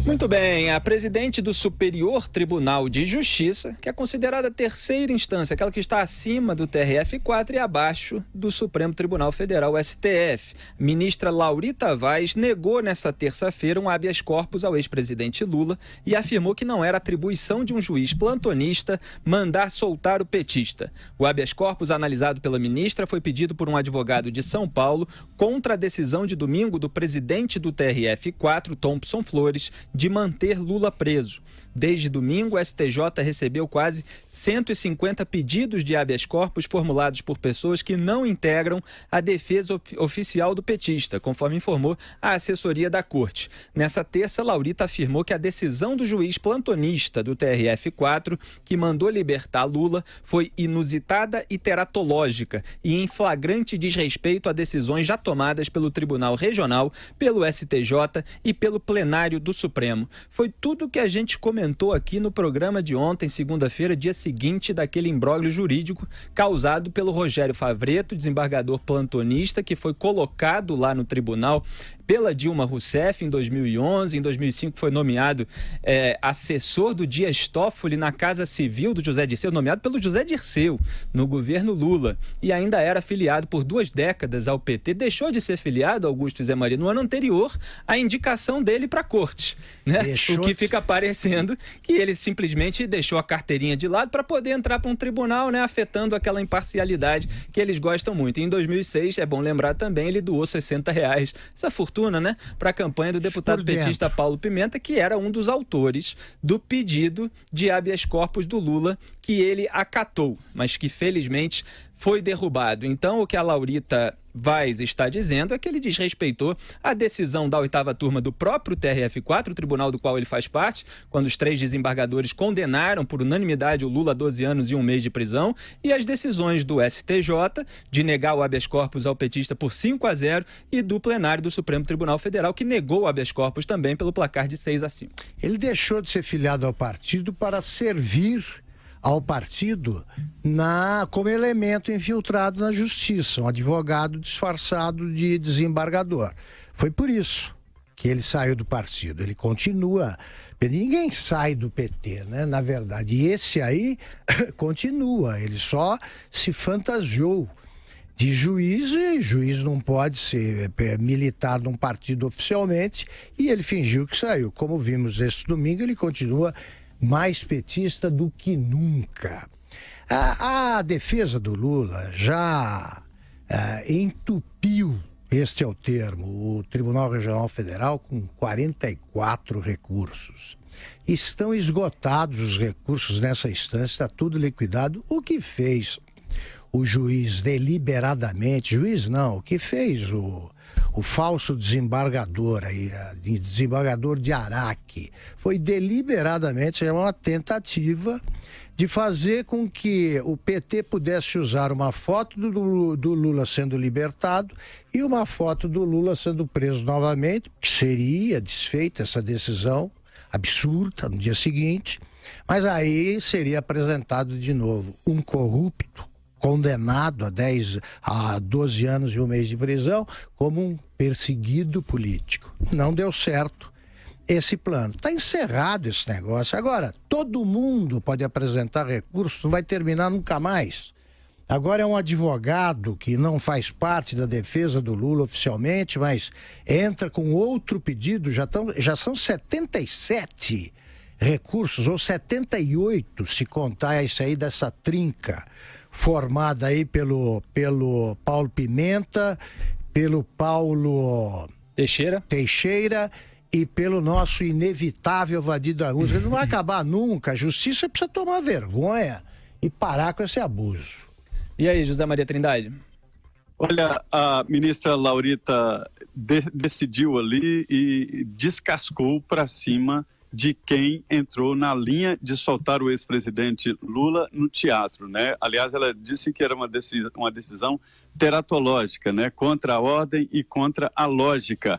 Muito bem, a presidente do Superior Tribunal de Justiça, que é considerada a terceira instância, aquela que está acima do TRF4 e abaixo do Supremo Tribunal Federal, STF, ministra Laurita Vaz, negou nesta terça-feira um habeas corpus ao ex-presidente Lula e afirmou que não era atribuição de um juiz plantonista mandar soltar o petista. O habeas corpus analisado pela ministra foi pedido por um advogado de São Paulo contra a decisão de domingo do presidente do TRF4, Thompson Flores, de manter Lula preso. Desde domingo, o STJ recebeu quase 150 pedidos de habeas corpus formulados por pessoas que não integram a defesa oficial do petista, conforme informou a assessoria da corte. Nessa terça, Laurita afirmou que a decisão do juiz plantonista do TRF4, que mandou libertar Lula, foi inusitada e teratológica e em flagrante desrespeito a decisões já tomadas pelo Tribunal Regional, pelo STJ e pelo plenário do Supremo. Foi tudo que a gente comentou aqui no programa de ontem, segunda-feira, dia seguinte daquele imbróglio jurídico causado pelo Rogério Favretto, desembargador plantonista, que foi colocado lá no tribunal pela Dilma Rousseff em 2011. Em 2005 foi nomeado assessor do Dias Toffoli na Casa Civil do José Dirceu, nomeado pelo José Dirceu no governo Lula, e ainda era filiado por 2 décadas ao PT. Deixou de ser filiado, Augusto Zé Maria, no ano anterior à indicação dele para a corte, né? O que fica parecendo que ele simplesmente deixou a carteirinha de lado para poder entrar para um tribunal, né, afetando aquela imparcialidade que eles gostam muito. Em 2006, é bom lembrar também, ele doou R$60, essa fortuna, né, para a campanha do deputado petista Paulo Pimenta, que era um dos autores do pedido de habeas corpus do Lula, que ele acatou, mas que felizmente foi derrubado. Então, o que a Laurita Vaz está dizendo é que ele desrespeitou a decisão da 8ª turma do próprio TRF4, o tribunal do qual ele faz parte, quando os 3 desembargadores condenaram por unanimidade o Lula a 12 anos e 1 mês de prisão, e as decisões do STJ de negar o habeas corpus ao petista por 5-0 e do plenário do Supremo Tribunal Federal, que negou o habeas corpus também pelo placar de 6-5. Ele deixou de ser filiado ao partido para servir ao partido como elemento infiltrado na justiça, um advogado disfarçado de desembargador. Foi por isso que ele saiu do partido. Ele continua. Ninguém sai do PT, né? Na verdade. E esse aí continua. Ele só se fantasiou de juiz, e juiz não pode ser militar num partido oficialmente, e ele fingiu que saiu. Como vimos esse domingo, ele continua mais petista do que nunca. A defesa do Lula já entupiu, este é o termo, o Tribunal Regional Federal com 44 recursos. Estão esgotados os recursos nessa instância, está tudo liquidado. O que fez o juiz deliberadamente, juiz não, o que fez o falso desembargador aí, desembargador de Araque, foi deliberadamente uma tentativa de fazer com que o PT pudesse usar uma foto do Lula sendo libertado e uma foto do Lula sendo preso novamente, que seria desfeita essa decisão absurda no dia seguinte, mas aí seria apresentado de novo um corrupto condenado a 12 anos e 1 mês de prisão como um perseguido político. Não deu certo esse plano. Está encerrado esse negócio. Agora, todo mundo pode apresentar recurso, não vai terminar nunca mais. Agora é um advogado que não faz parte da defesa do Lula oficialmente, mas entra com outro pedido, já são 77 recursos, ou 78, se contar isso aí dessa trinca formada aí pelo Paulo Pimenta, pelo Paulo Teixeira e pelo nosso inevitável Vadido Araújo. Ele não vai acabar nunca. A justiça precisa tomar vergonha e parar com esse abuso. E aí, José Maria Trindade? Olha, a ministra Laurita decidiu ali e descascou para cima de quem entrou na linha de soltar o ex-presidente Lula no teatro, né? Aliás, ela disse que era uma decisão teratológica, né? Contra a ordem e contra a lógica.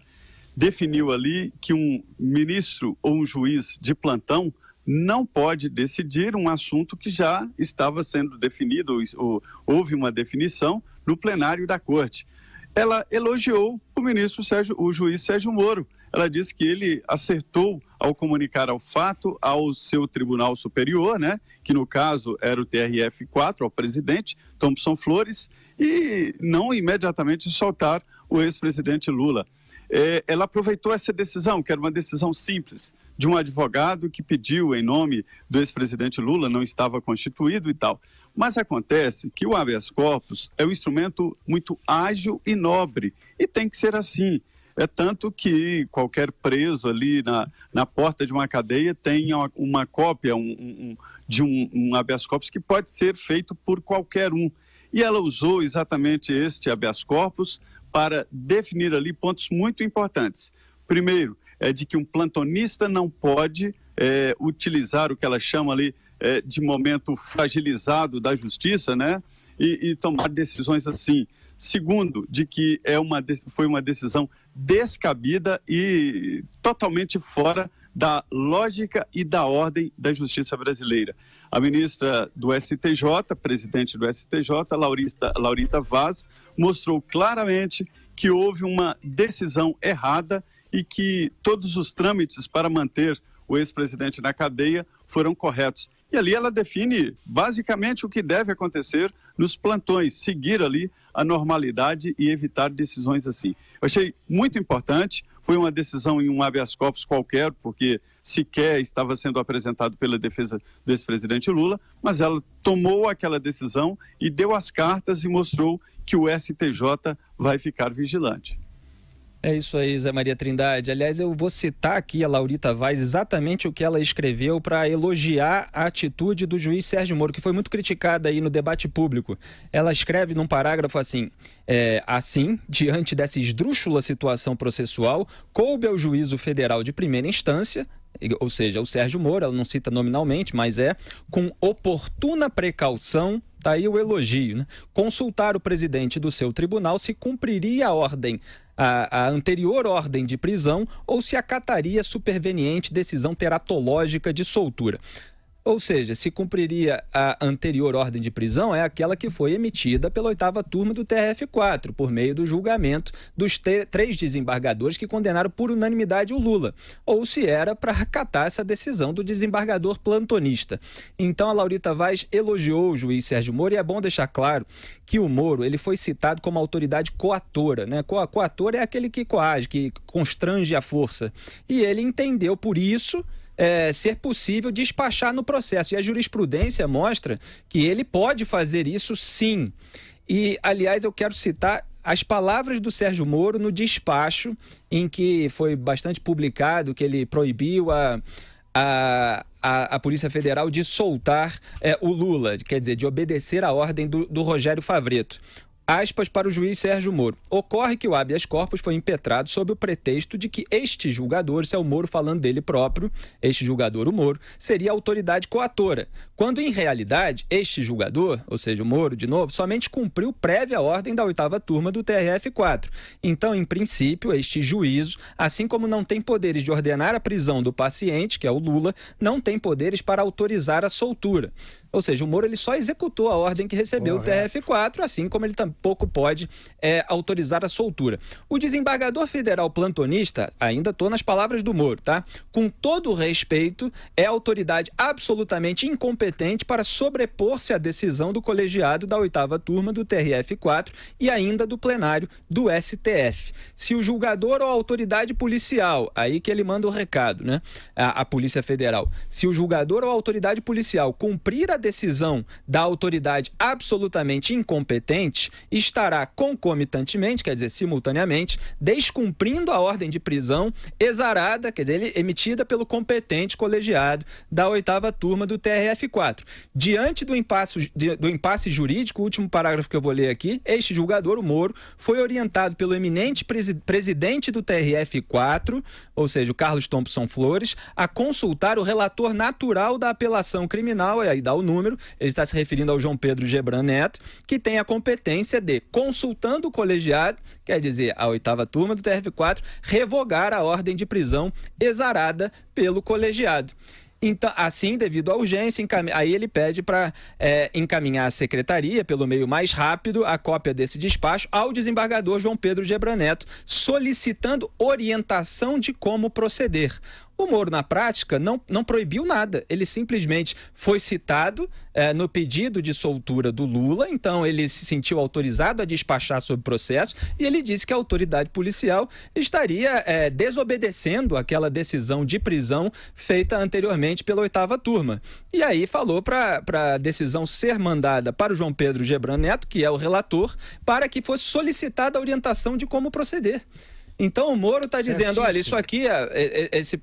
Definiu ali que um ministro ou um juiz de plantão não pode decidir um assunto que já estava sendo definido, ou houve uma definição no plenário da corte. Ela elogiou o juiz Sérgio Moro. ela disse que ele acertou ao comunicar ao fato ao seu Tribunal Superior, né, que no caso era o TRF4, ao presidente Thompson Flores, e não imediatamente soltar o ex-presidente Lula. Ela aproveitou essa decisão, que era uma decisão simples, de um advogado que pediu em nome do ex-presidente Lula, não estava constituído e tal. Mas acontece que o habeas corpus é um instrumento muito ágil e nobre, e tem que ser assim. É tanto que qualquer preso ali na porta de uma cadeia tem uma cópia de um habeas corpus que pode ser feito por qualquer um. E ela usou exatamente este habeas corpus para definir ali pontos muito importantes. Primeiro, é de que um plantonista não pode utilizar o que ela chama ali de momento fragilizado da justiça, né? E tomar decisões assim. Segundo, de que foi uma decisão descabida e totalmente fora da lógica e da ordem da justiça brasileira. A ministra do STJ, presidente do STJ, Laurita Vaz, mostrou claramente que houve uma decisão errada e que todos os trâmites para manter o ex-presidente na cadeia foram corretos. E ali ela define basicamente o que deve acontecer nos plantões, seguir ali a normalidade e evitar decisões assim. Eu achei muito importante, foi uma decisão em um habeas corpus qualquer, porque sequer estava sendo apresentado pela defesa do ex-presidente Lula, mas ela tomou aquela decisão e deu as cartas e mostrou que o STJ vai ficar vigilante. É isso aí, Zé Maria Trindade. Aliás, eu vou citar aqui a Laurita Vaz exatamente o que ela escreveu para elogiar a atitude do juiz Sérgio Moro, que foi muito criticada aí no debate público. Ela escreve num parágrafo assim: assim, diante dessa esdrúxula situação processual, coube ao juízo federal de primeira instância, ou seja, o Sérgio Moro, ela não cita nominalmente, mas com oportuna precaução, tá aí o elogio, né? Consultar o presidente do seu tribunal se cumpriria a anterior ordem de prisão ou se acataria a superveniente decisão teratológica de soltura. Ou seja, se cumpriria a anterior ordem de prisão, é aquela que foi emitida pela 8ª turma do TRF4, por meio do julgamento dos 3 desembargadores que condenaram por unanimidade o Lula, ou se era para acatar essa decisão do desembargador plantonista. Então a Laurita Vaz elogiou o juiz Sérgio Moro, e é bom deixar claro que o Moro ele foi citado como autoridade coatora, né? Coator é aquele que coage, que constrange a força, e ele entendeu por isso ser possível despachar no processo. E a jurisprudência mostra que ele pode fazer isso sim. E, aliás, eu quero citar as palavras do Sérgio Moro no despacho em que foi bastante publicado que ele proibiu a Polícia Federal de soltar o Lula, quer dizer, de obedecer à ordem do Rogério Favretto. Aspas para o juiz Sérgio Moro. Ocorre que o habeas corpus foi impetrado sob o pretexto de que este julgador, isso é o Moro falando dele próprio, este julgador, o Moro, seria a autoridade coatora, quando em realidade este julgador, ou seja, o Moro, de novo, somente cumpriu prévia ordem da 8ª turma do TRF4. Então, em princípio, este juízo, assim como não tem poderes de ordenar a prisão do paciente, que é o Lula, não tem poderes para autorizar a soltura. Ou seja, o Moro ele só executou a ordem que recebeu do TRF4, assim como ele tampouco pode autorizar a soltura. O desembargador federal plantonista, ainda estou nas palavras do Moro, tá? Com todo o respeito, é autoridade absolutamente incompetente para sobrepor-se à decisão do colegiado da 8ª turma do TRF4 e ainda do plenário do STF. Se o julgador ou a autoridade policial, aí que ele manda o recado, né? A Polícia Federal. Se o julgador ou a autoridade policial cumprir a decisão da autoridade absolutamente incompetente, estará concomitantemente, quer dizer, simultaneamente, descumprindo a ordem de prisão exarada, quer dizer, emitida pelo competente colegiado da 8ª turma do TRF4. Diante do impasse jurídico, o último parágrafo que eu vou ler aqui, este julgador, o Moro, foi orientado pelo eminente presidente do TRF4, ou seja, o Carlos Thompson Flores, a consultar o relator natural da apelação criminal, e aí dá o número, ele está se referindo ao João Pedro Gebran Neto, que tem a competência de, consultando o colegiado, quer dizer, a 8ª turma do TRF4, revogar a ordem de prisão exarada pelo colegiado. Então, assim, devido à urgência, aí ele pede para encaminhar à secretaria, pelo meio mais rápido, a cópia desse despacho ao desembargador João Pedro Gebran Neto, solicitando orientação de como proceder. O Moro, na prática, não proibiu nada. Ele simplesmente foi citado no pedido de soltura do Lula, então ele se sentiu autorizado a despachar sobre o processo e ele disse que a autoridade policial estaria desobedecendo aquela decisão de prisão feita anteriormente pela 8ª turma. E aí falou para a decisão ser mandada para o João Pedro Gebran Neto, que é o relator, para que fosse solicitada a orientação de como proceder. Então o Moro está dizendo, olha, isso aqui,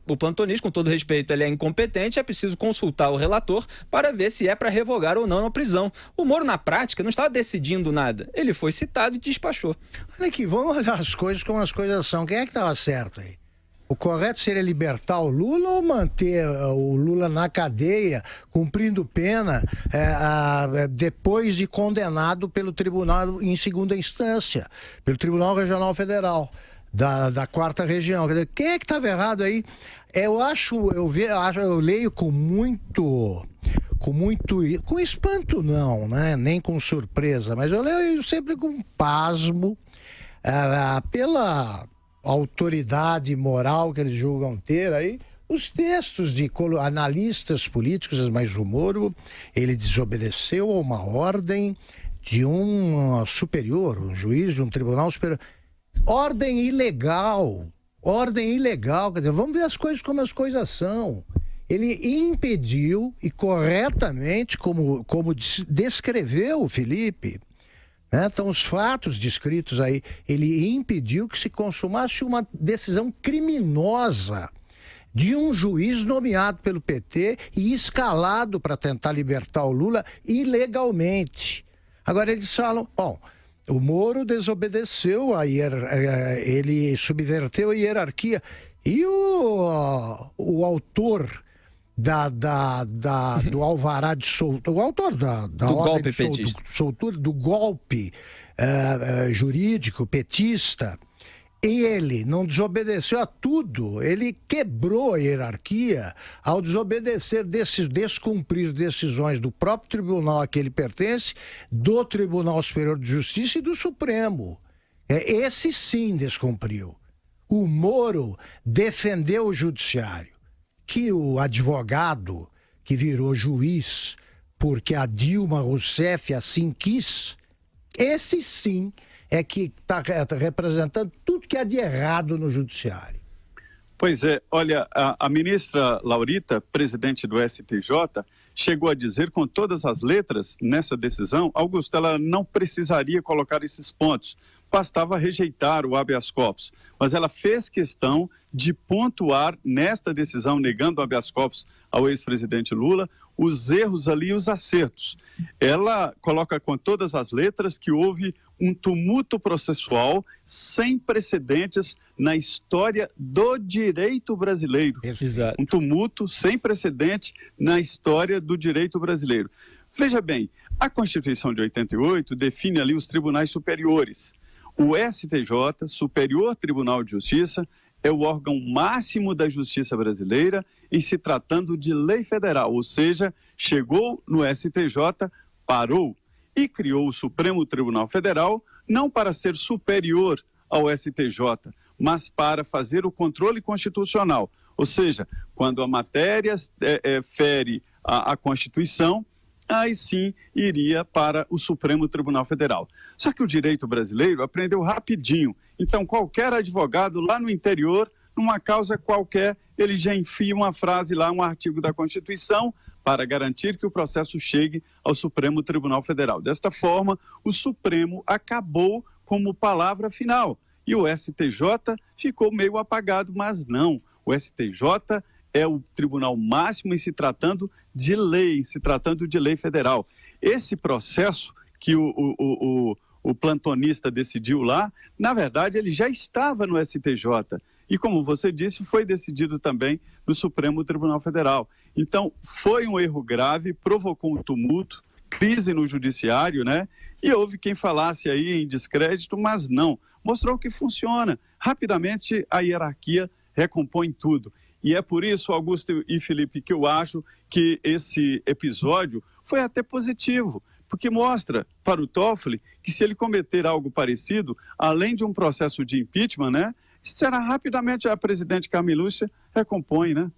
o plantonista, com todo respeito, ele é incompetente, é preciso consultar o relator para ver se é para revogar ou não a prisão. O Moro, na prática, não estava decidindo nada. Ele foi citado e despachou. Olha aqui, vamos olhar as coisas como as coisas são. Quem é que estava certo aí? O correto seria libertar o Lula ou manter o Lula na cadeia, cumprindo pena, depois de condenado pelo tribunal em segunda instância, pelo Tribunal Regional Federal da 4ª região? Quer dizer, quem é que estava errado aí? Eu leio com espanto não, né? Nem com surpresa, mas eu leio sempre com pasmo, pela autoridade moral que eles julgam ter aí, os textos de analistas políticos, mas o Moro, ele desobedeceu a uma ordem de um superior, um juiz de um tribunal superior. Ordem ilegal, quer dizer, vamos ver as coisas como as coisas são. Ele impediu, e corretamente, como descreveu o Felipe, né? Então os fatos descritos aí, ele impediu que se consumasse uma decisão criminosa de um juiz nomeado pelo PT e escalado para tentar libertar o Lula ilegalmente. Agora eles falam, bom, o Moro desobedeceu ele subverteu a hierarquia. E o autor do alvará de soltura, o autor da ordem de soltura, do golpe jurídico petista, ele não desobedeceu a tudo, ele quebrou a hierarquia ao descumprir decisões do próprio tribunal a que ele pertence, do Tribunal Superior de Justiça e do Supremo. Esse sim descumpriu. O Moro defendeu o judiciário, que o advogado que virou juiz porque a Dilma Rousseff assim quis, esse sim é que está representando tudo que há de errado no judiciário. Pois é, olha, a ministra Laurita, presidente do STJ, chegou a dizer com todas as letras nessa decisão, Augusto, ela não precisaria colocar esses pontos, bastava rejeitar o habeas corpus, mas ela fez questão de pontuar nesta decisão, negando o habeas corpus ao ex-presidente Lula, os erros ali e os acertos. Ela coloca com todas as letras que houve um tumulto processual sem precedentes na história do direito brasileiro. Exato. Um tumulto sem precedente na história do direito brasileiro. Veja bem, a Constituição de 88 define ali os tribunais superiores. O STJ, Superior Tribunal de Justiça, é o órgão máximo da justiça brasileira em se tratando de lei federal, ou seja, chegou no STJ, parou e criou o Supremo Tribunal Federal não para ser superior ao STJ, mas para fazer o controle constitucional, ou seja, quando a matéria fere a Constituição, aí sim iria para o Supremo Tribunal Federal. Só que o direito brasileiro aprendeu rapidinho. Então, qualquer advogado lá no interior, numa causa qualquer, ele já enfia uma frase lá, um artigo da Constituição, para garantir que o processo chegue ao Supremo Tribunal Federal. Desta forma, o Supremo acabou como palavra final. E o STJ ficou meio apagado, mas não. O STJ é o tribunal máximo em se tratando de lei, federal. Esse processo que o plantonista decidiu lá, na verdade, ele já estava no STJ. E, como você disse, foi decidido também no Supremo Tribunal Federal. Então, foi um erro grave, provocou um tumulto, crise no judiciário, né? E houve quem falasse aí em descrédito, mas não. Mostrou que funciona. Rapidamente, a hierarquia recompõe tudo. E é por isso, Augusto e Felipe, que eu acho que esse episódio foi até positivo, porque mostra para o Toffoli que se ele cometer algo parecido, além de um processo de impeachment, né, será rapidamente a presidente Carmen Lúcia recompõe, né?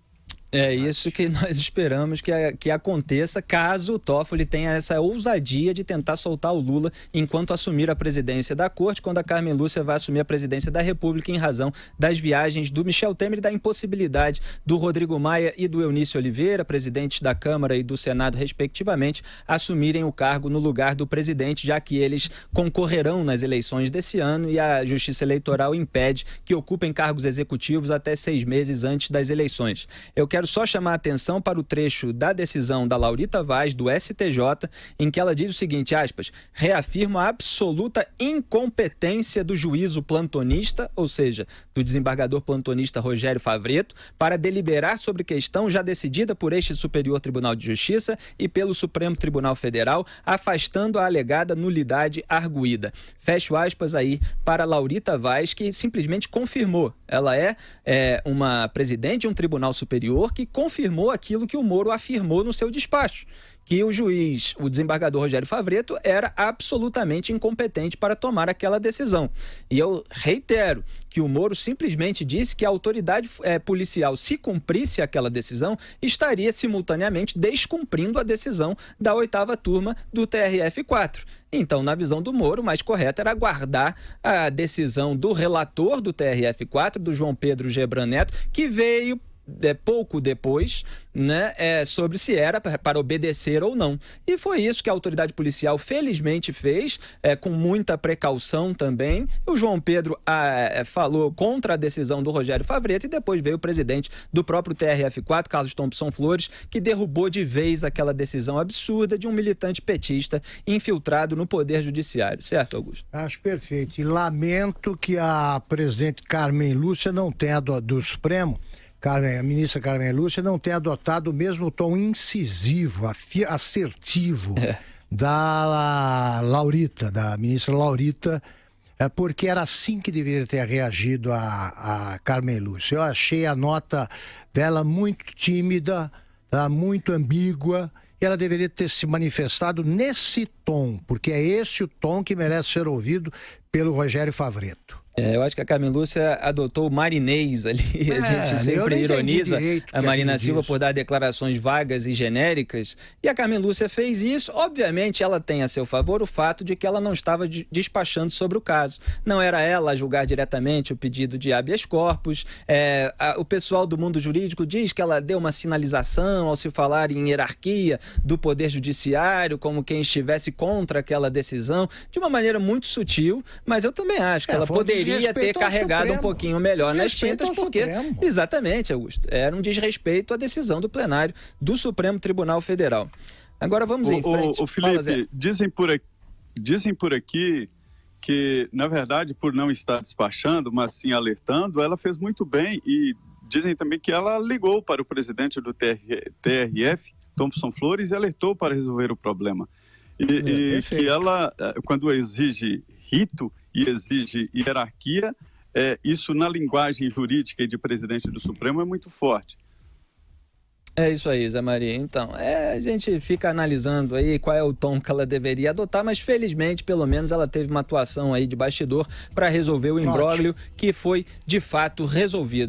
É isso que nós esperamos que aconteça, caso o Toffoli tenha essa ousadia de tentar soltar o Lula enquanto assumir a presidência da Corte, quando a Carmen Lúcia vai assumir a presidência da República em razão das viagens do Michel Temer e da impossibilidade do Rodrigo Maia e do Eunício Oliveira, presidentes da Câmara e do Senado, respectivamente, assumirem o cargo no lugar do presidente, já que eles concorrerão nas eleições desse ano e a Justiça Eleitoral impede que ocupem cargos executivos até 6 meses antes das eleições. Eu quero só chamar a atenção para o trecho da decisão da Laurita Vaz, do STJ, em que ela diz o seguinte, aspas, reafirma a absoluta incompetência do juízo plantonista, ou seja, do desembargador plantonista Rogério Favretto, para deliberar sobre questão já decidida por este Superior Tribunal de Justiça e pelo Supremo Tribunal Federal, afastando a alegada nulidade arguída. Fecho aspas aí para Laurita Vaz, que simplesmente confirmou. Ela é uma presidente de um tribunal superior que confirmou aquilo que o Moro afirmou no seu despacho, que o juiz, o desembargador Rogério Favretto, era absolutamente incompetente para tomar aquela decisão. E eu reitero que o Moro simplesmente disse que a autoridade policial, se cumprisse aquela decisão, estaria simultaneamente descumprindo a decisão da 8ª turma do TRF4. Então, na visão do Moro, o mais correto era aguardar a decisão do relator do TRF4, do João Pedro Gebran Neto, que veio pouco depois, né, sobre se era para obedecer ou não. E foi isso que a autoridade policial felizmente fez, com muita precaução também. O João Pedro falou contra a decisão do Rogério Favretto e depois veio o presidente do próprio TRF4, Carlos Thompson Flores, que derrubou de vez aquela decisão absurda de um militante petista infiltrado no Poder Judiciário. Certo, Augusto? Acho perfeito. E lamento que a presidente Carmen Lúcia não tenha do Supremo, a ministra Carmen Lúcia, não tem adotado o mesmo tom incisivo, assertivo da Laurita, da ministra Laurita, porque era assim que deveria ter reagido a Carmen Lúcia. Eu achei a nota dela muito tímida, muito ambígua, e ela deveria ter se manifestado nesse tom, porque é esse o tom que merece ser ouvido pelo Rogério Favretto. Eu acho que a Carmen Lúcia adotou o marinês ali, a gente sempre ironiza a Marina Silva por dar declarações vagas e genéricas, e a Carmen Lúcia fez isso. Obviamente ela tem a seu favor o fato de que ela não estava despachando sobre o caso, não era ela a julgar diretamente o pedido de habeas corpus. O pessoal do mundo jurídico diz que ela deu uma sinalização ao se falar em hierarquia do Poder Judiciário, como quem estivesse contra aquela decisão, de uma maneira muito sutil, mas eu também acho que ela poderia ter carregado um pouquinho melhor nas tintas, porque, exatamente, Augusto, era um desrespeito à decisão do plenário do Supremo Tribunal Federal. Agora vamos em frente. Felipe, dizem por aqui que, na verdade, por não estar despachando, mas sim alertando, ela fez muito bem, e dizem também que ela ligou para o presidente do TRF, Thompson Flores, e alertou para resolver o problema. E que ela, quando exige rito e exige hierarquia, isso na linguagem jurídica e de presidente do Supremo é muito forte. É isso aí, Zé Maria. Então, a gente fica analisando aí qual é o tom que ela deveria adotar, mas felizmente, pelo menos, ela teve uma atuação aí de bastidor para resolver o imbróglio que foi, de fato, resolvido.